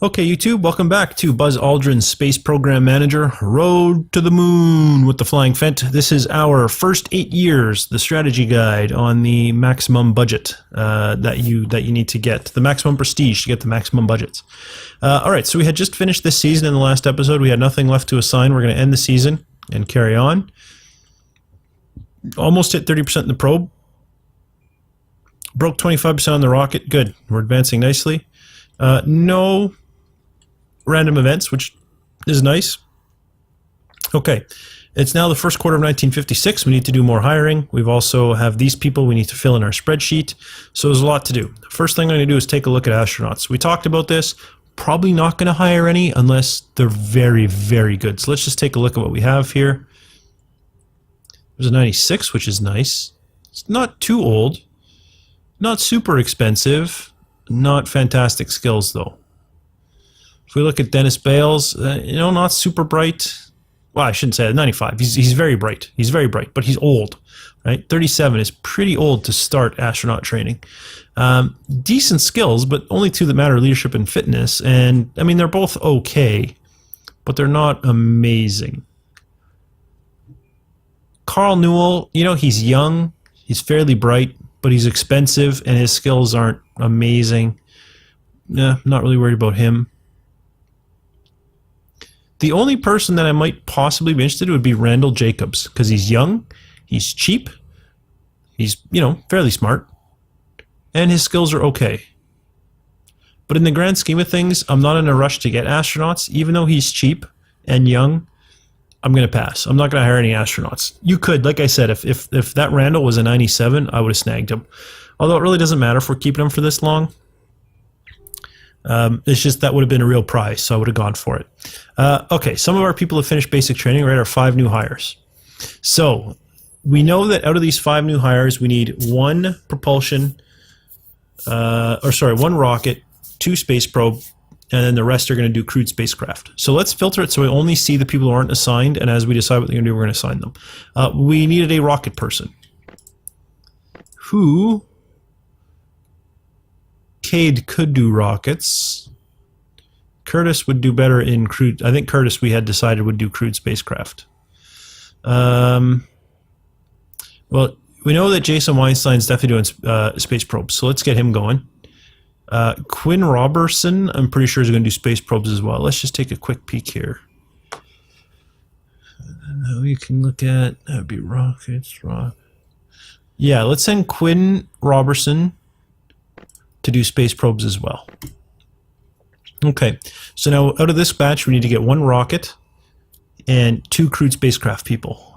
Okay, YouTube, welcome back to Aldrin Space Program Manager, Road to the Moon with the Flying Phent. This is our first 8 years, the strategy guide on the maximum budget that you need to get, the maximum prestige to get the maximum budgets. All right, so we had just finished this season in the last episode. We had nothing left to assign. We're going to end the season and carry on. Almost hit 30% in the probe. Broke 25% on the rocket. Good. We're advancing nicely. No random events, which is nice. Okay, it's now the first quarter of 1956. We need to do more hiring. We've also have these people we need to fill in our spreadsheet. So there's a lot to do. The first thing I'm going to do is take a look at astronauts. We talked about this. Probably not going to hire any unless they're very, very good. So let's just take a look at what we have here. There's a 96, which is nice. It's not too old. Not super expensive. Not fantastic skills, though. If we look at Dennis Bales, not super bright. Well, I shouldn't say that. 95. He's very bright. He's very bright, but he's old, right? 37 is pretty old to start astronaut training. Decent skills, but only two that matter: leadership and fitness. And I mean, they're both okay, but they're not amazing. Carl Newell, he's young, he's fairly bright, but he's expensive, and his skills aren't amazing. Not really worried about him. The only person that I might possibly be interested in would be Randall Jacobs, because he's young, he's cheap, he's, fairly smart, and his skills are okay. But in the grand scheme of things, I'm not in a rush to get astronauts. Even though he's cheap and young, I'm going to pass. I'm not going to hire any astronauts. You could, like I said, if that Randall was a 97, I would have snagged him. Although it really doesn't matter if we're keeping him for this long. It's just that would have been a real prize, so I would have gone for it. Okay, some of our people have finished basic training, right? Our 5 new hires. So we know that out of these 5 new hires, we need 1 propulsion, 1 rocket, 2 space probe, and then the rest are going to do crewed spacecraft. So let's filter it so we only see the people who aren't assigned, and as we decide what they're going to do, we're going to assign them. We needed a rocket person. Who? Cade could do rockets. Curtis would do better in crewed. I think Curtis, we had decided, would do crewed spacecraft. Well, we know that Jason Weinstein's definitely doing space probes, so let's get him going. Quinn Robertson, I'm pretty sure, is going to do space probes as well. Let's just take a quick peek here. Now you can look at, that would be rockets. Yeah, let's send Quinn Robertson to do space probes as well. Okay, so now out of this batch, we need to get 1 rocket and 2 crewed spacecraft people.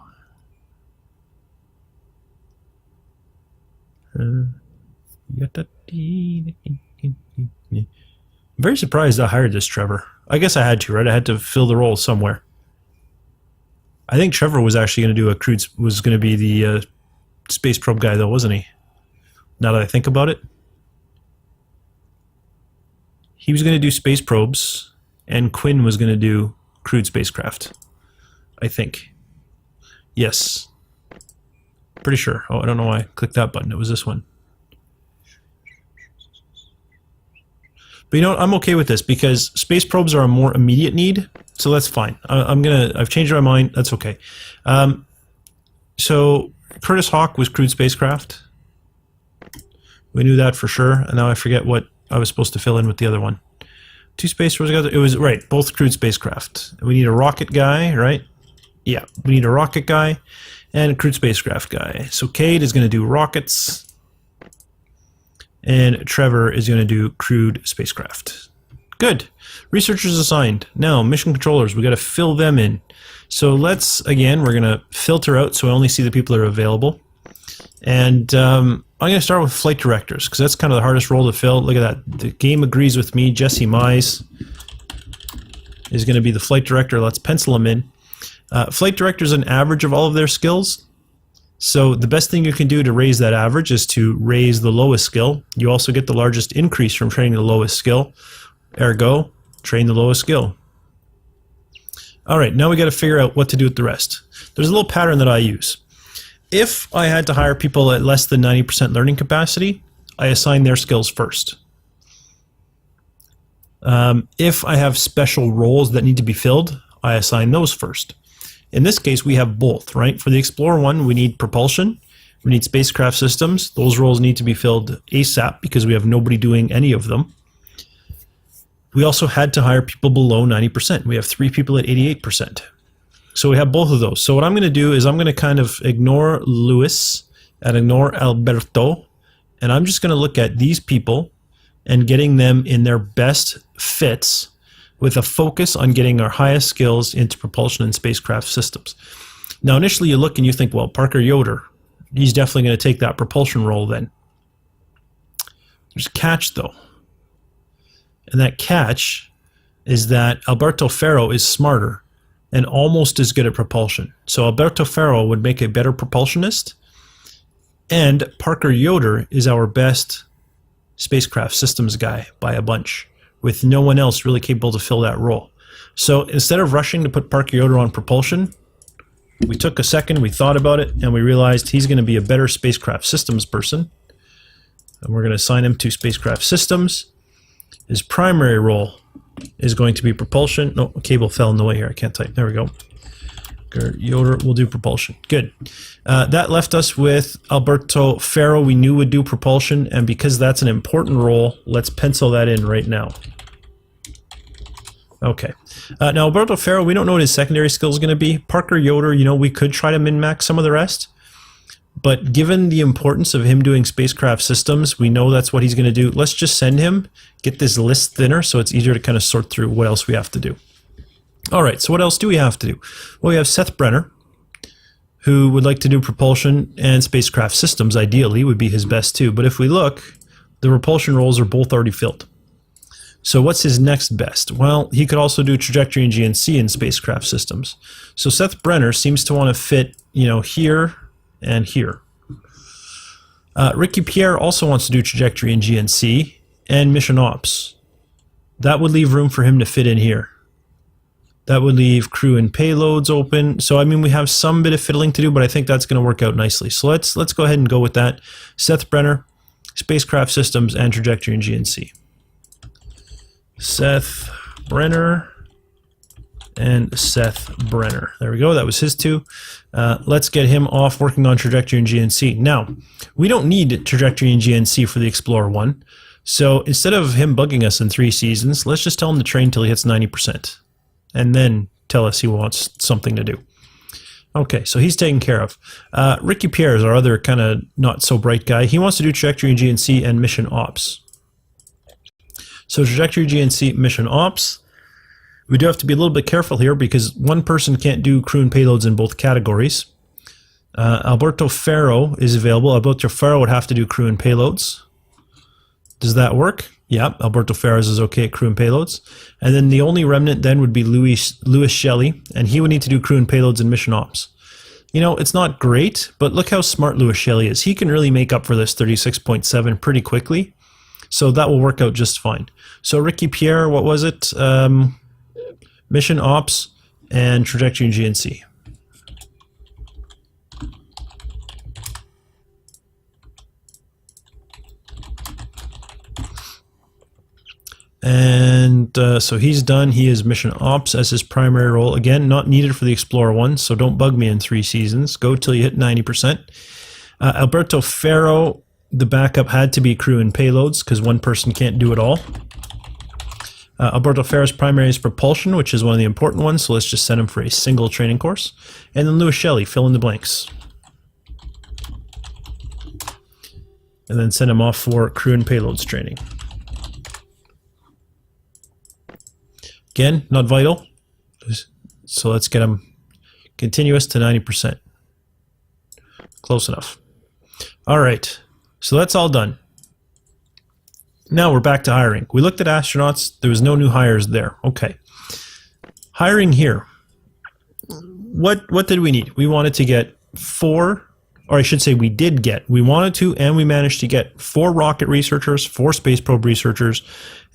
I'm very surprised I hired this Trevor. I guess I had to, right? I had to fill the role somewhere. I think Trevor was actually going to do was going to be the space probe guy, though, wasn't he? Now that I think about it. He was going to do space probes, and Quinn was going to do crewed spacecraft. I think. Yes. Pretty sure. Oh, I don't know why I clicked that button. It was this one. But I'm okay with this because space probes are a more immediate need, so that's fine. I've changed my mind. That's okay. So Curtis Hawk was crewed spacecraft. We knew that for sure, and now I forget what I was supposed to fill in with the other one. 2 space probes together. It was right, both crewed spacecraft. We need a rocket guy, right? Yeah, we need a rocket guy and a crewed spacecraft guy. So Cade is going to do rockets, and Trevor is going to do crewed spacecraft. Good. Researchers assigned. Now, mission controllers, we got to fill them in. So let's, again, we're going to filter out so I only see the people that are available. And I'm going to start with flight directors because that's kind of the hardest role to fill. Look at that. The game agrees with me. Jesse Mize is going to be the flight director. Let's pencil him in. Flight director is an average of all of their skills. So the best thing you can do to raise that average is to raise the lowest skill. You also get the largest increase from training the lowest skill. Ergo, train the lowest skill. All right, now we got to figure out what to do with the rest. There's a little pattern that I use. If I had to hire people at less than 90% learning capacity, I assign their skills first. If I have special roles that need to be filled, I assign those first. In this case, we have both, right? For the Explorer 1, we need propulsion. We need spacecraft systems. Those roles need to be filled ASAP because we have nobody doing any of them. We also had to hire people below 90%. We have 3 people at 88%. So we have both of those. So what I'm going to do is I'm going to kind of ignore Luis and ignore Alberto. And I'm just going to look at these people and getting them in their best fits with a focus on getting our highest skills into propulsion and spacecraft systems. Now, initially you look and you think, well, Parker Yoder, he's definitely going to take that propulsion role then. There's a catch, though. And that catch is that Alberto Ferro is smarter and almost as good at propulsion. So Alberto Ferro would make a better propulsionist, and Parker Yoder is our best spacecraft systems guy by a bunch, with no one else really capable to fill that role. So instead of rushing to put Parker Yoder on propulsion, we took a second, we thought about it, and we realized he's going to be a better spacecraft systems person. And we're going to assign him to spacecraft systems. His primary role is going to be propulsion. No, a cable fell in the way here. I can't type. There we go. Yoder will do propulsion. Good. That left us with Alberto Ferro. We knew would do propulsion, and because that's an important role, let's pencil that in right now. Okay. Now, Alberto Ferro, we don't know what his secondary skill is going to be. Parker Yoder, you know, we could try to min-max some of the rest. But given the importance of him doing spacecraft systems, we know that's what he's going to do. Let's just send him, get this list thinner so it's easier to kind of sort through what else we have to do. All right, so what else do we have to do? Well, we have Seth Brenner, who would like to do propulsion and spacecraft systems. Ideally, would be his best too. But if we look, the propulsion roles are both already filled. So what's his next best? Well, he could also do trajectory and GNC in spacecraft systems. So Seth Brenner seems to want to fit, you know, here and here. Ricky Pierre also wants to do trajectory and GNC and mission ops. That would leave room for him to fit in here. That would leave crew and payloads open. So, I mean, we have some bit of fiddling to do, but I think that's going to work out nicely. So let's go ahead and go with that. Seth Brenner, spacecraft systems, and trajectory and GNC. Seth Brenner and Seth Brenner. There we go. That was his two. Let's get him off working on trajectory and GNC. Now, we don't need trajectory and GNC for the Explorer 1. So instead of him bugging us in 3 seasons, let's just tell him to train till he hits 90%. And then tell us he wants something to do. Okay, so he's taken care of. Ricky Pierre is our other kind of not so bright guy. He wants to do trajectory and GNC and mission ops. So trajectory, GNC, mission ops. We do have to be a little bit careful here because one person can't do crew and payloads in both categories. Alberto Ferro is available. Alberto Ferro would have to do crew and payloads. Does that work? Yeah, Alberto Ferris is okay at crew and payloads. And then the only remnant then would be Louis Shelley, and he would need to do crew and payloads and mission ops. You know, it's not great, but look how smart Louis Shelley is. He can really make up for this 36.7 pretty quickly, so that will work out just fine. So Ricky Pierre, what was it? Mission ops and trajectory and GNC. And so he's done. He is mission ops as his primary role. Again, not needed for the Explorer 1, so don't bug me in 3 seasons. Go till you hit 90%. Alberto Ferro, the backup had to be crew and payloads because one person can't do it all. Alberto Ferro's primary is propulsion, which is one of the important ones, so let's just send him for a single training course. And then Louis Shelley, fill in the blanks. And then send him off for crew and payloads training. Again, not vital, so let's get them continuous to 90%. Close enough. All right, so that's all done. Now we're back to hiring. We looked at astronauts. There was no new hires there. Okay. Hiring here. What did we need? We wanted to get 4, or I should say we did get. We wanted to, and we managed to get 4 rocket researchers, 4 space probe researchers,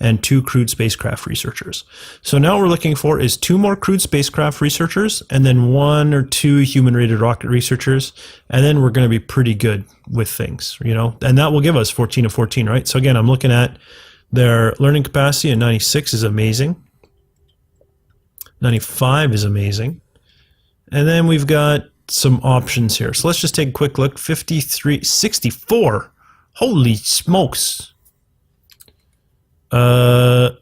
and 2 crewed spacecraft researchers. So now what we're looking for is 2 more crewed spacecraft researchers and then 1 or 2 human-rated rocket researchers, and then we're going to be pretty good with things, you know, and that will give us 14 of 14, right? So again, I'm looking at Their learning capacity at 96 is amazing. 95 is amazing. And then we've got some options here. So let's just take a quick look. 53, 64. Holy smokes. Well,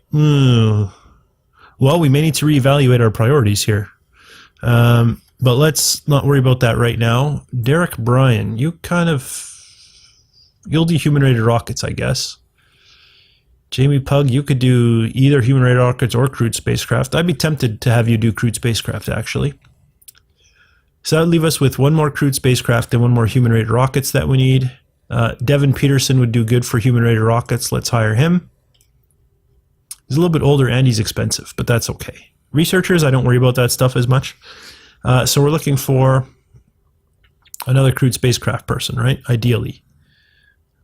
we may need to reevaluate our priorities here. But let's not worry about that right now. Derek Bryan, you'll do human-rated rockets, I guess. Jamie Pug, you could do either human-rated rockets or crewed spacecraft. I'd be tempted to have you do crewed spacecraft, actually. So that would leave us with one more crewed spacecraft and one more human-rated rockets that we need. Devin Peterson would do good for human-rated rockets. Let's hire him. He's a little bit older and he's expensive, but that's okay. Researchers, I don't worry about that stuff as much. So we're looking for another crewed spacecraft person, right? Ideally.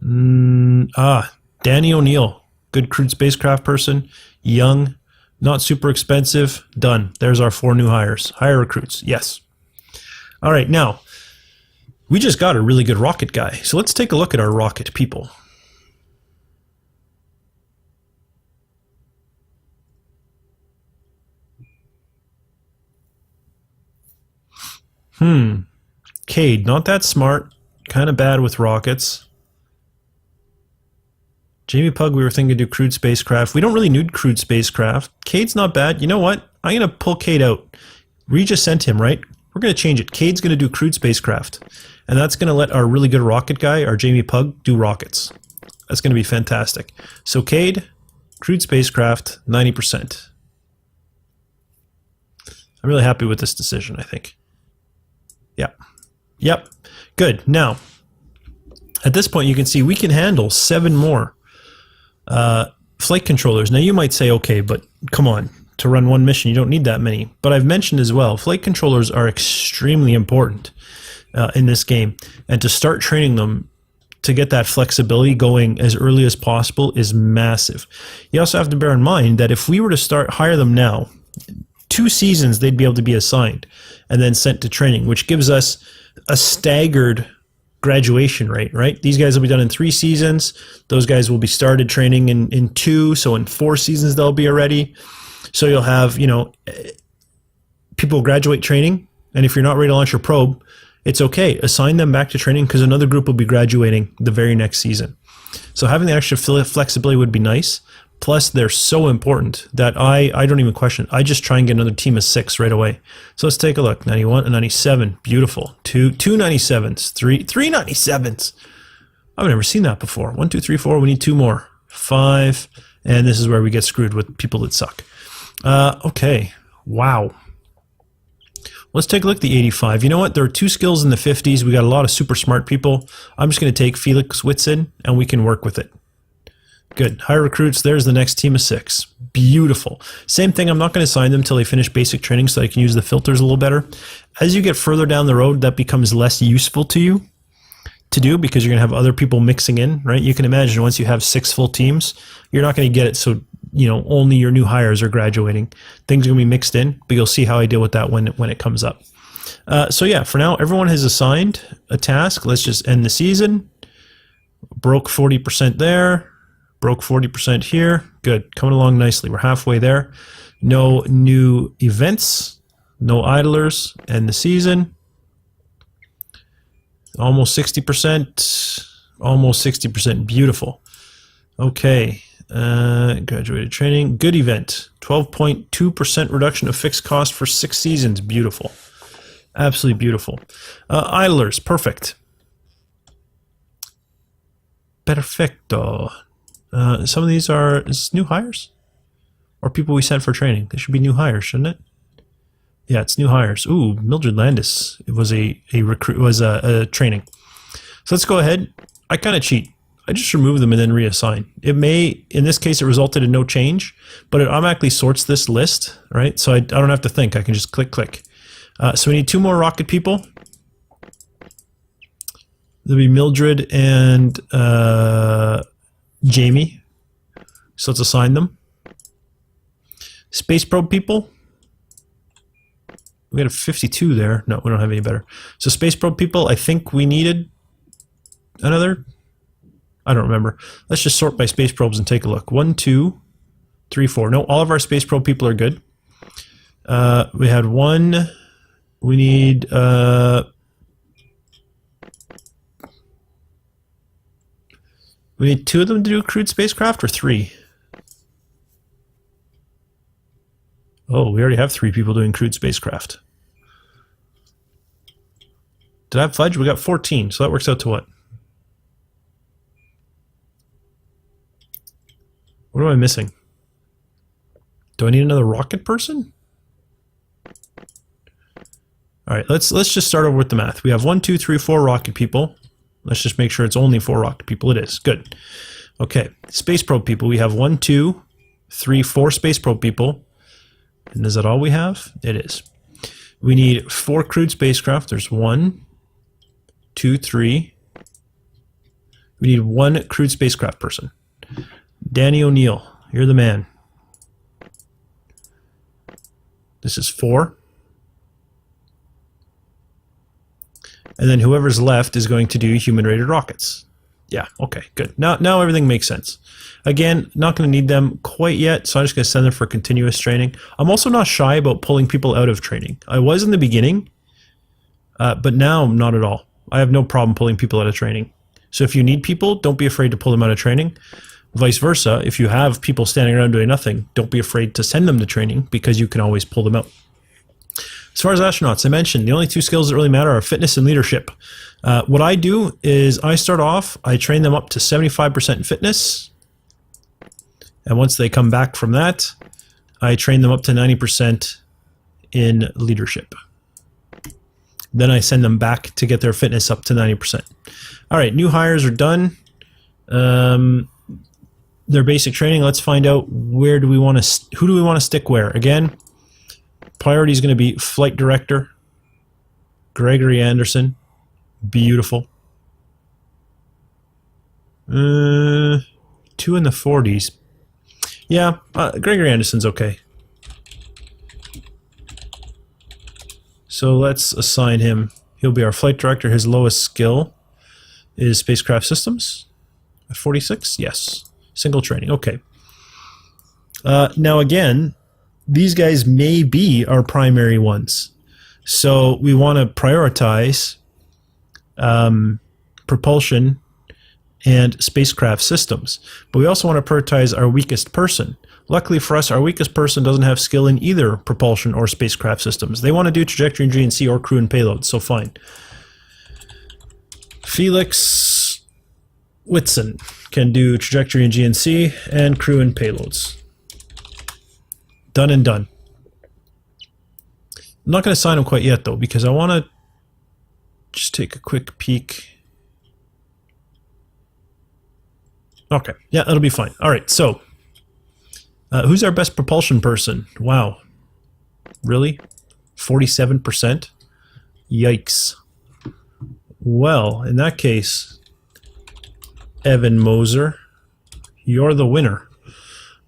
Danny O'Neill. Good crewed spacecraft person. Young. Not super expensive. Done. There's our 4 new hires. Hire recruits. Yes. All right, now, we just got a really good rocket guy. So let's take a look at our rocket people. Cade, not that smart. Kind of bad with rockets. Jamie Pug, we were thinking to do crewed spacecraft. We don't really need crewed spacecraft. Cade's not bad. You know what? I'm going to pull Cade out. We just sent him, right? We're going to change it. Cade's going to do crewed spacecraft. And that's going to let our really good rocket guy, our Jamie Pug, do rockets. That's going to be fantastic. So Cade, crewed spacecraft, 90%. I'm really happy with this decision, I think. Yep. Good. Now, at this point, you can see we can handle 7 more flight controllers. Now, you might say, okay, but come on. To run one mission, you don't need that many. But I've mentioned as well, flight controllers are extremely important in this game. And to start training them to get that flexibility going as early as possible is massive. You also have to bear in mind that if we were to hire them now, 2 seasons they'd be able to be assigned and then sent to training, which gives us a staggered graduation rate, right? These guys will be done in 3 seasons. Those guys will be started training in 2. So in 4 seasons, they'll be already. So you'll have, people graduate training. And if you're not ready to launch your probe, it's okay. Assign them back to training because another group will be graduating the very next season. So having the extra flexibility would be nice. Plus, they're so important that I don't even question it. I just try and get another team of 6 right away. So let's take a look. 91 and 97. Beautiful. Two 97s. Three 97s. I've never seen that before. 1, 2, 3, 4. We need 2 more. 5. And this is where we get screwed with people that suck. Okay. Wow. Let's take a look at the 85. You know what? There are 2 skills in the 50s. We got a lot of super smart people. I'm just going to take Felix Whitson, and we can work with it. Good. Hire recruits. There's the next team of 6. Beautiful. Same thing. I'm not going to assign them until they finish basic training so I can use the filters a little better. As you get further down the road, that becomes less useful to you to do because you're going to have other people mixing in, right? You can imagine once you have 6 full teams, you're not going to get it so, only your new hires are graduating. Things are going to be mixed in, but you'll see how I deal with that when it comes up. So yeah, for now, everyone has assigned a task. Let's just end the season. Broke 40% there. Broke 40% here. Good. Coming along nicely. We're halfway there. No new events. No idlers. End the season. Almost 60%. Almost 60%. Beautiful. Okay. Graduated training. Good event. 12.2% reduction of fixed cost for 6 seasons. Beautiful. Absolutely beautiful. Idlers. Perfect. Perfecto. Some of these are new hires or people we sent for training. They should be new hires, shouldn't it? Yeah, it's new hires. Ooh, Mildred Landis. It was a training. So let's go ahead. I kind of cheat. I just remove them and then reassign. It may, in this case, it resulted in no change, but it automatically sorts this list, right? So I don't have to think. I can just click. So we need 2 more rocket people. There'll be Mildred and Jamie. So let's assign them. Space probe people. We got a 52 there. No, we don't have any better. So space probe people, I think we needed another I don't remember. Let's just sort by space probes and take a look. 1, 2, 3, 4. No, all of our space probe people are good. We had one. We need two of them to do crewed spacecraft, or 3? Oh, we already have 3 people doing crewed spacecraft. Did I have fudge? We got 14, so that works out to what? What am I missing? Do I need another rocket person? All right, let's just start over with the math. We have 1, 2, 3, 4 rocket people. Let's just make sure it's only 4 rocket people. It is. Good. Okay, space probe people. We have 1, 2, 3, 4 space probe people. And is that all we have? It is. We need 4 crewed spacecraft. There's 1, 2, 3. We need 1 crewed spacecraft person. Danny O'Neill, you're the man. This is 4. And then whoever's left is going to do human-rated rockets. Yeah, okay, good. Now everything makes sense. Again, not going to need them quite yet, so I'm just going to send them for continuous training. I'm also not shy about pulling people out of training. I was in the beginning, but now not at all. I have no problem pulling people out of training. So if you need people, don't be afraid to pull them out of training. Vice versa, if you have people standing around doing nothing, don't be afraid to send them to training, because you can always pull them out. As far as astronauts, I mentioned the only 2 skills that really matter are fitness and leadership. What I do is I start off, I train them up to 75% in fitness. And once they come back from that, I train them up to 90% in leadership. Then I send them back to get their fitness up to 90%. All right, new hires are done. Their basic training, let's find out who do we want to stick where. Again, priority is going to be flight director, Gregory Anderson. Beautiful. 2 in the 40s. Yeah, Gregory Anderson's okay. So let's assign him. He'll be our flight director. His lowest skill is spacecraft systems. At 46? Yes. Single training. Okay. Now again, these guys may be our primary ones. So we want to prioritize propulsion and spacecraft systems. But we also want to prioritize our weakest person. Luckily for us, our weakest person doesn't have skill in either propulsion or spacecraft systems. They want to do trajectory and GNC or crew and payload, so fine. Felix Whitson can do trajectory and GNC and crew and payloads. Done and done. I'm not going to sign him quite yet, though, because I want to just take a quick peek. Okay, yeah, that'll be fine. All right, so who's our best propulsion person? Wow. Really? 47%? Yikes. Well, in that case, Evan Moser, you're the winner.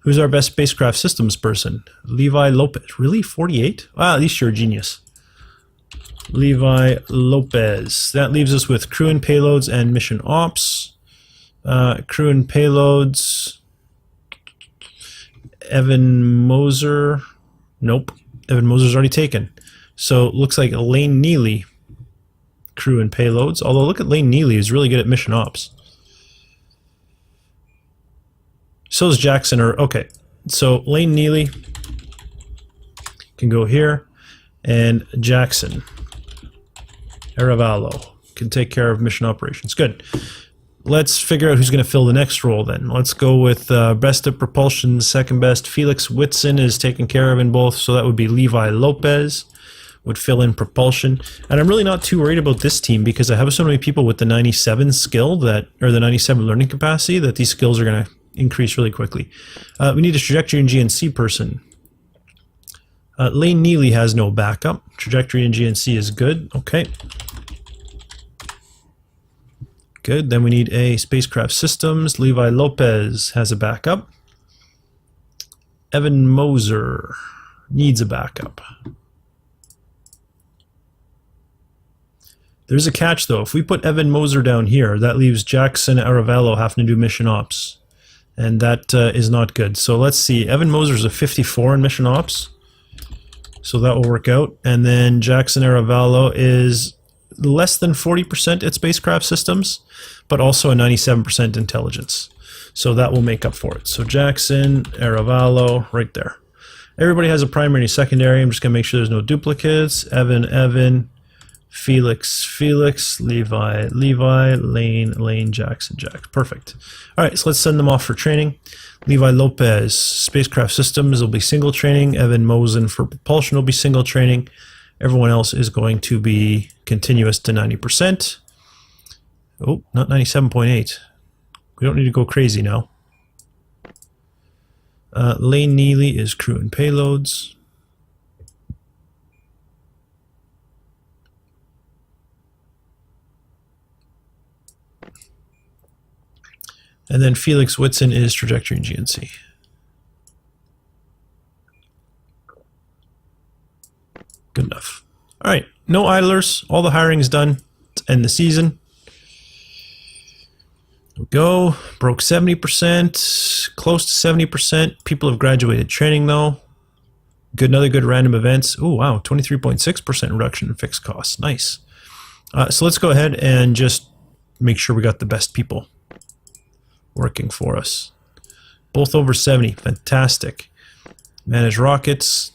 Who's our best spacecraft systems person? Levi Lopez. Really? 48? Ah, at least you're a genius. Levi Lopez. That leaves us with crew and payloads and mission ops. Crew and payloads. Evan Moser. Nope. Evan Moser's already taken. So it looks like Lane Neely. Crew and payloads. Although look at Lane Neely, he's really good at mission ops. So is Jackson. Okay. So Lane Neely can go here. And Jackson Aravallo can take care of mission operations. Good. Let's figure out who's going to fill the next role then. Let's go with best of propulsion, second best. Felix Whitson is taken care of in both, so that would be Levi Lopez would fill in propulsion. And I'm really not too worried about this team because I have so many people with the 97 skill that, or the 97 learning capacity, that these skills are going to increase really quickly. We need a trajectory and GNC person. Lane Neely has no backup. Trajectory and GNC is good. Okay. Good. Then we need a spacecraft systems. Levi Lopez has a backup. Evan Moser needs a backup. There's a catch, though. If we put Evan Moser down here, that leaves Jackson Aravello having to do mission ops. And that is not good. So let's see. Evan Moser's a 54 in mission ops. So that will work out. And then Jackson Aravello is less than 40% at spacecraft systems, but also a 97% intelligence. So that will make up for it. So Jackson Aravello right there. Everybody has a primary and a secondary. I'm just going to make sure there's no duplicates. Evan, Felix, Levi, Lane, Jackson. Perfect. All right, so let's send them off for training. Levi Lopez, spacecraft systems will be single training. Evan Mosen for propulsion will be single training. Everyone else is going to be continuous to 90%. Oh, not 97.8. We don't need to go crazy now. Lane Neely is crew and payloads. And then Felix Whitson is trajectory and GNC. Good enough. All right, no idlers. All the hiring is done to end the season. Go. Broke 70%, close to 70%. People have graduated training though. Another good random events. Oh wow, 23.6% reduction in fixed costs. Nice. So let's go ahead and just make sure we got the best people working for us. Both over 70. Fantastic. Manage rockets.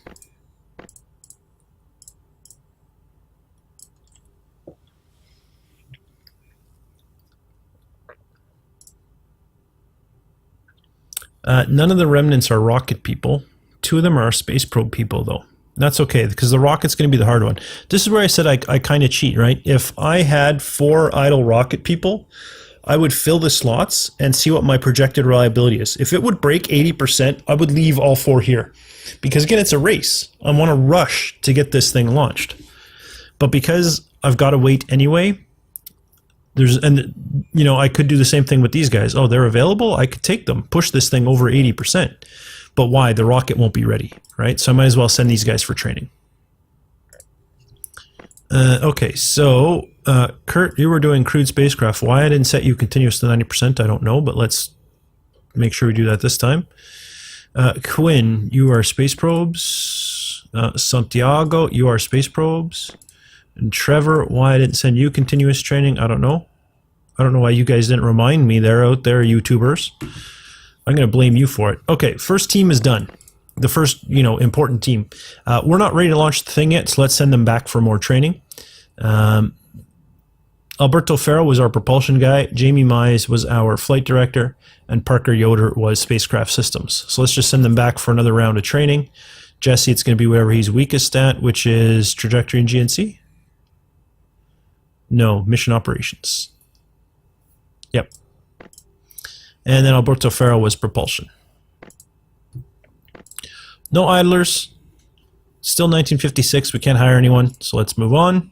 None of the remnants are rocket people. 2 of them are space probe people, though. That's okay, because the rocket's going to be the hard one. This is where I said I kind of cheat, right? If I had 4 idle rocket people, I would fill the slots and see what my projected reliability is. If it would break 80%, I would leave all 4 here. Because again, it's a race. I want to rush to get this thing launched. But because I've got to wait anyway, I could do the same thing with these guys. Oh, they're available? I could take them, push this thing over 80%. But why? The rocket won't be ready, right? So I might as well send these guys for training. Okay, so Kurt, you were doing crewed spacecraft. Why I didn't set you continuous to 90%, I don't know, but let's make sure we do that this time. Quinn, you are space probes. Santiago, you are space probes. And Trevor, why I didn't send you continuous training, I don't know. I don't know why you guys didn't remind me. They're out there, YouTubers. I'm going to blame you for it. Okay, first team is done. The first, important team. We're not ready to launch the thing yet, so let's send them back for more training. Alberto Ferro was our propulsion guy. Jamie Mize was our flight director. And Parker Yoder was spacecraft systems. So let's just send them back for another round of training. Jesse, it's going to be wherever he's weakest at, which is trajectory and GNC. No, mission operations. Yep. And then Alberto Ferro was propulsion. No idlers. Still 1956. We can't hire anyone, so let's move on.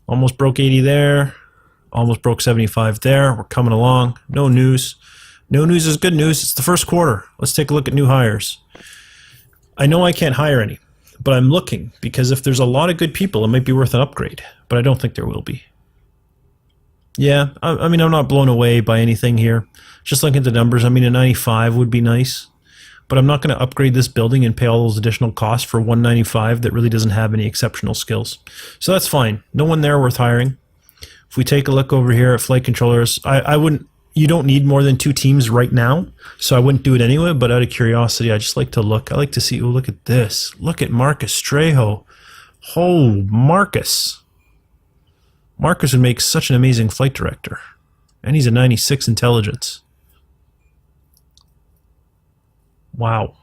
Almost broke 80 there. Almost broke 75 there. We're coming along. No news. No news is good news. It's the first quarter. Let's take a look at new hires. I know I can't hire any, but I'm looking because if there's a lot of good people, it might be worth an upgrade, but I don't think there will be. Yeah, I mean, I'm not blown away by anything here. Just looking at the numbers, I mean, a 95 would be nice, but I'm not going to upgrade this building and pay all those additional costs for 195 that really doesn't have any exceptional skills. So that's fine. No one there worth hiring. If we take a look over here at flight controllers, I wouldn't. You don't need more than 2 teams right now, so I wouldn't do it anyway, but out of curiosity, I just like to look. I like to see, oh, look at this. Look at Marcus Trejo. Oh, Marcus. Marcus would make such an amazing flight director. And he's a 96 intelligence. Wow.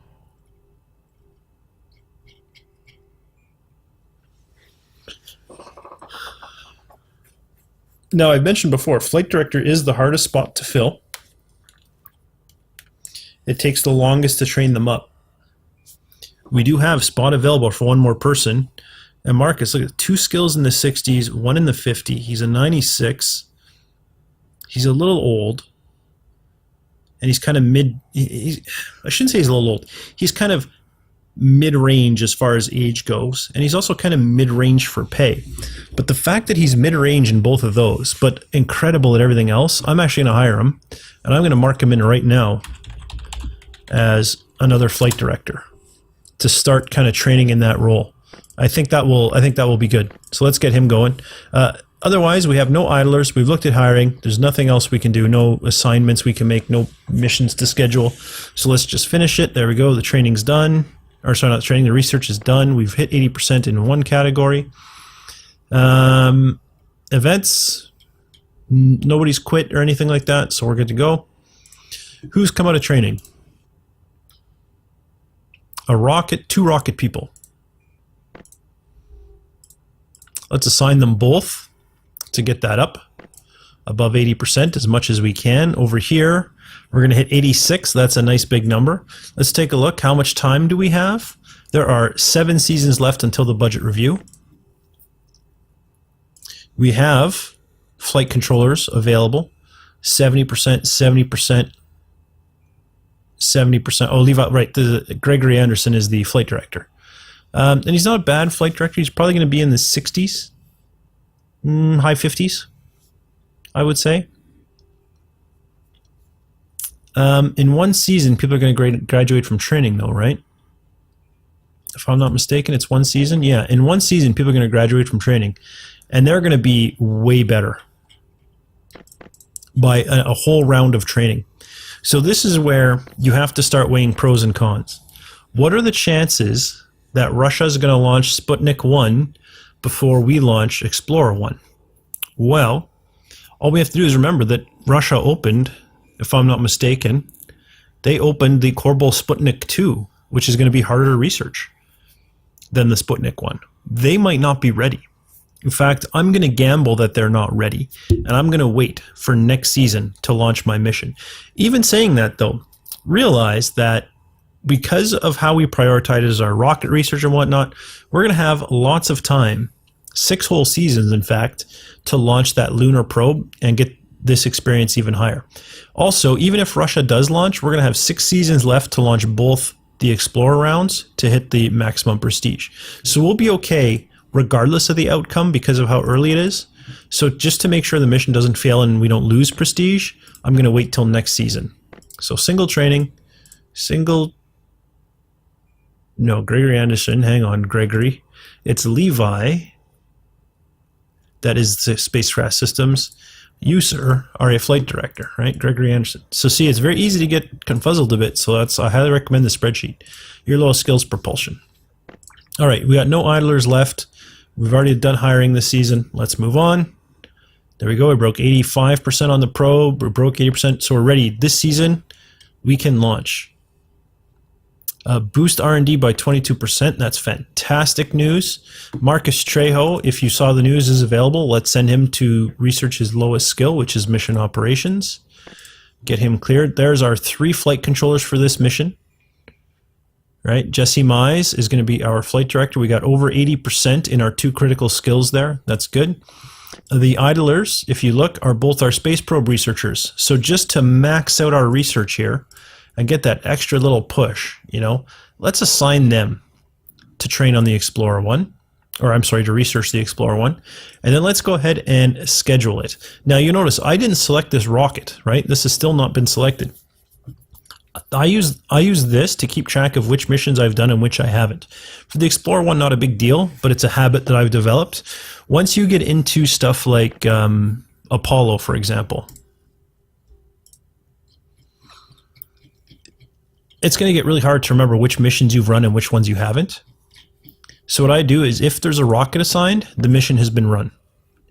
Now, I've mentioned before, flight director is the hardest spot to fill. It takes the longest to train them up. We do have spot available for 1 more person. And Marcus, look at 2 skills in the 60s, 1 in the 50. He's a 96. He's a little old. And he's kind of I shouldn't say he's a little old. He's kind of mid-range as far as age goes, and he's also kind of mid-range for pay. But the fact that he's mid-range in both of those, but incredible at everything else, I'm actually going to hire him, and I'm going to mark him in right now as another flight director to start kind of training in that role. I think that will be good. So let's get him going. Otherwise, we have no idlers. We've looked at hiring. There's nothing else we can do. No assignments we can make. No missions to schedule. So let's just finish it. There we go. The training's done. Or sorry, not the training. The research is done. We've hit 80% in one category. Events. Nobody's quit or anything like that. So we're good to go. Who's come out of training? Two rocket people. Let's assign them both to get that up above 80% as much as we can. Over here, we're going to hit 86. That's a nice big number. Let's take a look. How much time do we have? There are 7 seasons left until the budget review. We have flight controllers available. 70%, 70%, 70%. Oh, leave out, right. Gregory Anderson is the flight director. And he's not a bad flight director. He's probably going to be in the 60s, high 50s, I would say. In one season, people are going to graduate from training, though, right? If I'm not mistaken, it's one season. Yeah, in one season, people are going to graduate from training, and they're going to be way better by a whole round of training. So this is where you have to start weighing pros and cons. What are the chances that Russia is going to launch Sputnik 1 before we launch Explorer 1? Well, all we have to do is remember that Russia opened, if I'm not mistaken, they opened the Korabl Sputnik 2, which is going to be harder to research than the Sputnik 1. They might not be ready. In fact, I'm going to gamble that they're not ready, and I'm going to wait for next season to launch my mission. Even saying that, though, realize that because of how we prioritize our rocket research and whatnot, we're going to have lots of time, 6 whole seasons, in fact, to launch that lunar probe and get this experience even higher. Also, even if Russia does launch, we're going to have 6 seasons left to launch both the Explorer rounds to hit the maximum prestige. So we'll be okay regardless of the outcome because of how early it is. So just to make sure the mission doesn't fail and we don't lose prestige, I'm going to wait till next season. So single training, no, Gregory Anderson, hang on, Gregory. It's Levi, that is the spacecraft systems. You, sir, are a flight director, right? Gregory Anderson. So see, it's very easy to get confuzzled a bit, so I highly recommend the spreadsheet. Your low skills propulsion. All right, we got no idlers left. We've already done hiring this season. Let's move on. There we go. We broke 85% on the probe. We broke 80%, so we're ready. This season, we can launch. Boost R&D by 22%. That's fantastic news. Marcus Trejo, if you saw the news, is available. Let's send him to research his lowest skill, which is mission operations. Get him cleared. There's our 3 flight controllers for this mission. Right, Jesse Mize is going to be our flight director. We got over 80% in our 2 critical skills there. That's good. The idlers, if you look, are both our space probe researchers. So just to max out our research here and get that extra little push, let's assign them to train on the Explorer 1. Or I'm sorry, to research the Explorer 1. And then let's go ahead and schedule it. Now you notice I didn't select this rocket, right? This has still not been selected. I use this to keep track of which missions I've done and which I haven't. For the Explorer 1, not a big deal, but it's a habit that I've developed. Once you get into stuff like Apollo, for example, it's going to get really hard to remember which missions you've run and which ones you haven't. So what I do is if there's a rocket assigned, the mission has been run.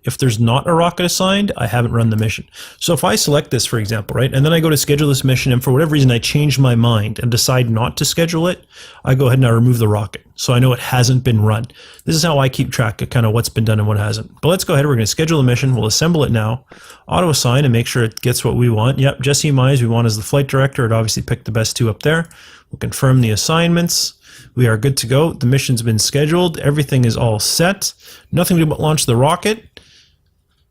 If there's not a rocket assigned, I haven't run the mission. So if I select this, for example, right, and then I go to schedule this mission, and for whatever reason I change my mind and decide not to schedule it, I go ahead and I remove the rocket. So I know it hasn't been run. This is how I keep track of kind of what's been done and what hasn't. But let's go ahead. We're going to schedule the mission. We'll assemble it now, auto assign, and make sure it gets what we want. Yep, Jesse Mize, we want as the flight director. It obviously picked the best 2 up there. We'll confirm the assignments. We are good to go. The mission's been scheduled. Everything is all set. Nothing to do but launch the rocket.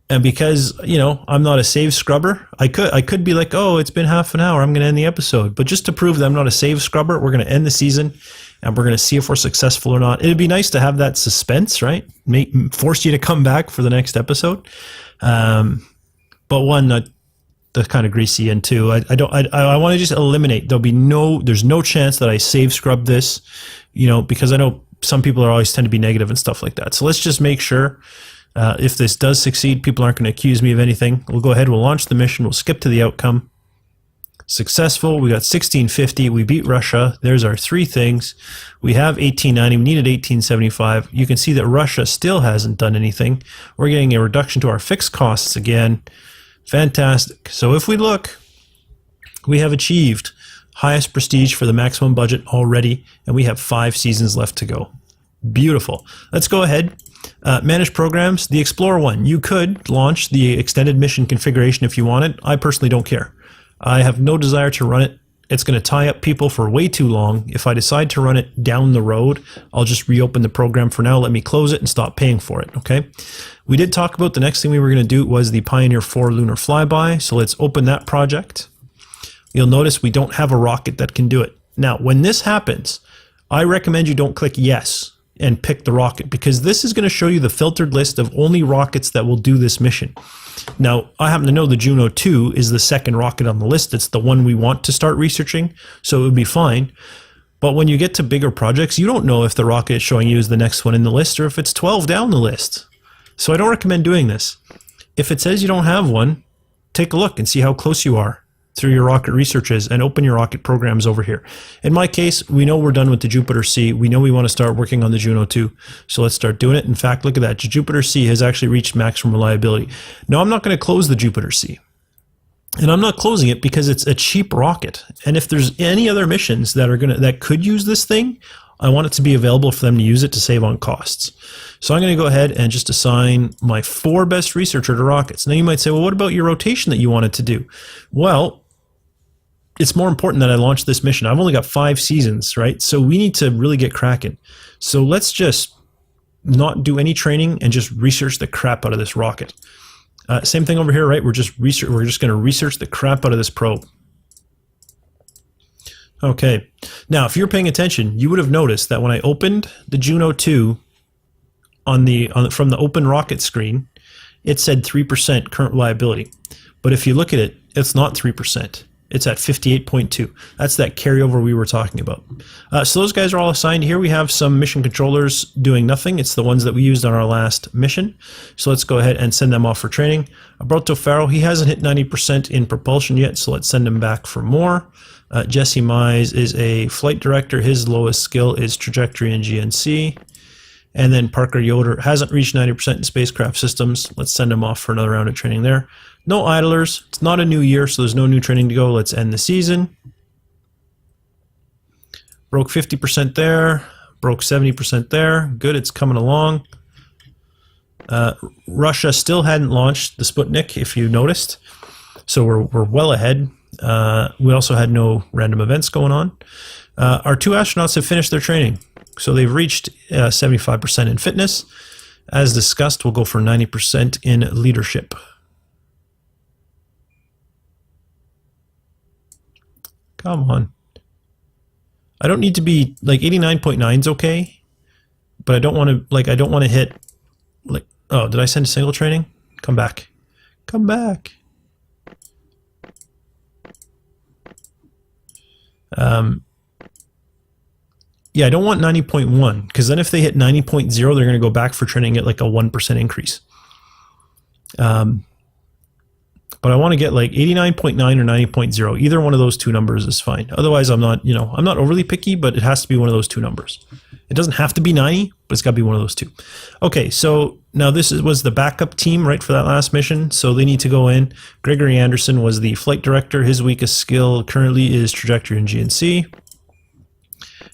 And because, I'm not a save scrubber, I could be like, oh, it's been half an hour, I'm going to end the episode. But just to prove that I'm not a save scrubber, we're going to end the season. and we're going to see if we're successful or not. It'd be nice to have that suspense, right? Force you to come back for the next episode. But one, the kind of greasy end too. I want to just eliminate. There's no chance that I save scrub this, because I know some people always tend to be negative and stuff like that. So let's just make sure if this does succeed, people aren't going to accuse me of anything. We'll go ahead. We'll launch the mission. We'll skip to the outcome. Successful. We got 1650. We beat Russia. There's our three things. We have 1890. We needed 1875. You can see that Russia still hasn't done anything. We're getting a reduction to our fixed costs again. Fantastic. So if we look, we have achieved highest prestige for the maximum budget already, and we have 5 seasons left to go. Beautiful. Let's go ahead. Manage programs. The Explorer one. You could launch the extended mission configuration if you wanted. I personally don't care. I have no desire to run it. It's going to tie up people for way too long. If I decide to run it down the road, I'll just reopen the program for now. Let me close it and stop paying for it, okay? We did talk about the next thing we were going to do was the Pioneer 4 lunar flyby. So let's open that project. You'll notice we don't have a rocket that can do it. Now, when this happens, I recommend you don't click yes and pick the rocket, because this is going to show you the filtered list of only rockets that will do this mission. Now, I happen to know the Juno 2 is the second rocket on the list. It's the one we want to start researching, so it would be fine. But when you get to bigger projects, you don't know if the rocket is showing you is the next one in the list or if it's 12 down the list. So I don't recommend doing this. If it says you don't have one, take a look and see how close you are through your rocket researches and open your rocket programs over here. In my case, we know we're done with the Jupiter C. We know we want to start working on the Juno 2. So let's start doing it. In fact, look at that. Jupiter C has actually reached maximum reliability. Now, I'm not going to close the Jupiter C. And I'm not closing it because it's a cheap rocket. And if there's any other missions that could use this thing, I want it to be available for them to use it to save on costs. So I'm going to go ahead and just assign my 4 best researcher to rockets. Now you might say, well, what about your rotation that you wanted to do? Well, it's more important that I launch this mission. I've only got 5 seasons, right? So we need to really get cracking. So let's just not do any training and just research the crap out of this rocket. Same thing over here, right? We're just going to research the crap out of this probe. Okay. Now, if you're paying attention, you would have noticed that when I opened the Juno 2 from the open rocket screen, it said 3% current reliability. But if you look at it, it's not 3%. It's at 58.2. That's that carryover we were talking about. So those guys are all assigned here. We have some mission controllers doing nothing. It's the ones that we used on our last mission. So let's go ahead and send them off for training. Alberto Faro, he hasn't hit 90% in propulsion yet, so let's send him back for more. Jesse Mize is a flight director. His lowest skill is trajectory and GNC. And then Parker Yoder hasn't reached 90% in spacecraft systems. Let's send him off for another round of training there. No idlers. It's not a new year, so there's no new training to go. Let's end the season. Broke 50% there. Broke 70% there. Good, it's coming along. Russia still hadn't launched the Sputnik, if you noticed. So we're well ahead. We also had no random events going on. Our 2 astronauts have finished their training. So they've reached 75% in fitness. As discussed, we'll go for 90% in leadership. Come on. I don't need to be, like, 89.9 is okay, but I don't want to, like, I don't want to hit, like, oh, did I send a single training? Come back. Come back. Yeah, I don't want 90.1, because then if they hit 90.0, they're going to go back for training at like a 1% increase. But I want to get like 89.9 or 90.0. Either one of those 2 numbers is fine. Otherwise, I'm not overly picky, but it has to be one of those 2 numbers. It doesn't have to be 90, but it's got to be one of those 2. Okay, so now this was the backup team, right, for that last mission. So they need to go in. Gregory Anderson was the flight director. His weakest skill currently is trajectory and GNC.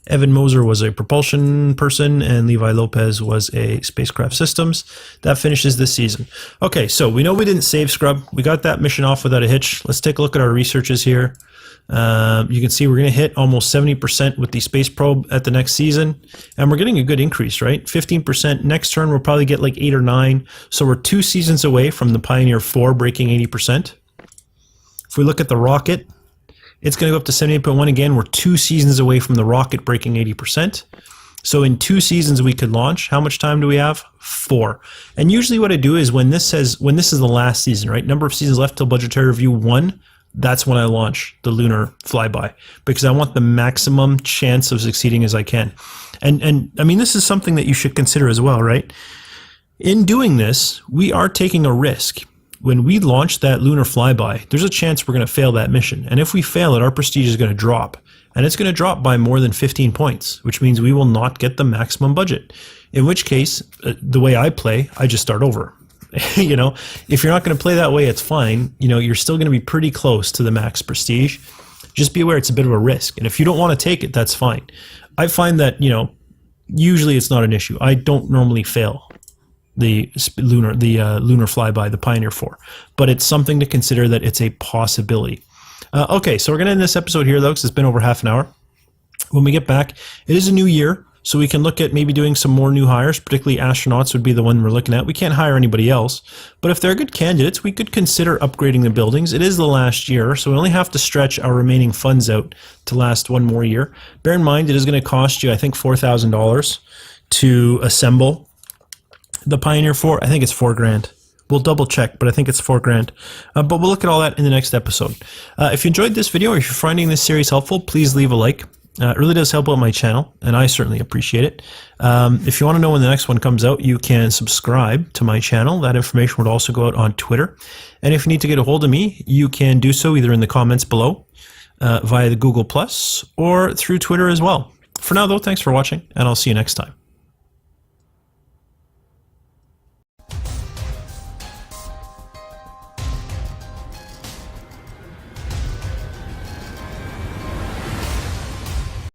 Evan Moser was a propulsion person, and Levi Lopez was a spacecraft systems. That finishes this season. Okay, so we know we didn't save scrub. We got that mission off without a hitch. Let's take a look at our researches here. You can see we're going to hit almost 70% with the space probe at the next season, and we're getting a good increase, right? 15%. Next turn, we'll probably get like 8 or 9. So we're 2 seasons away from the Pioneer 4 breaking 80%. If we look at the rocket, It's going to go up to 78.1 again. We're 2 seasons away from the rocket breaking 80%. So in 2 seasons we could launch. How much time do we have? 4. And usually what I do is when this is the last season, right? Number of seasons left till budgetary review 1, that's when I launch the lunar flyby, because I want the maximum chance of succeeding as I can. And I mean, this is something that you should consider as well, right? In doing this, we are taking a risk. When we launch that lunar flyby, there's a chance we're going to fail that mission. And if we fail it, our prestige is going to drop. And it's going to drop by more than 15 points, which means we will not get the maximum budget. In which case, the way I play, I just start over. You know, if you're not going to play that way, it's fine. You know, you're still going to be pretty close to the max prestige. Just be aware it's a bit of a risk. And if you don't want to take it, that's fine. I find that, you know, usually it's not an issue. I don't normally fail the lunar flyby, the Pioneer 4, but it's something to consider that it's a possibility. Okay, so we're going to end this episode here, though, because it's been over half an hour. When we get back, it is a new year, so we can look at maybe doing some more new hires, particularly astronauts would be the one we're looking at. We can't hire anybody else, but if they're good candidates, we could consider upgrading the buildings. It is the last year, so we only have to stretch our remaining funds out to last 1 more year. Bear in mind, it is going to cost you, I think, $4,000 to assemble the Pioneer 4. I think it's $4,000. We'll double check, but I think it's $4,000. But we'll look at all that in the next episode. If you enjoyed this video or if you're finding this series helpful, please leave a like. It really does help out my channel, and I certainly appreciate it. If you want to know when the next one comes out, you can subscribe to my channel. That information would also go out on Twitter. And if you need to get a hold of me, you can do so either in the comments below, via the Google+, or through Twitter as well. For now, though, thanks for watching, and I'll see you next time.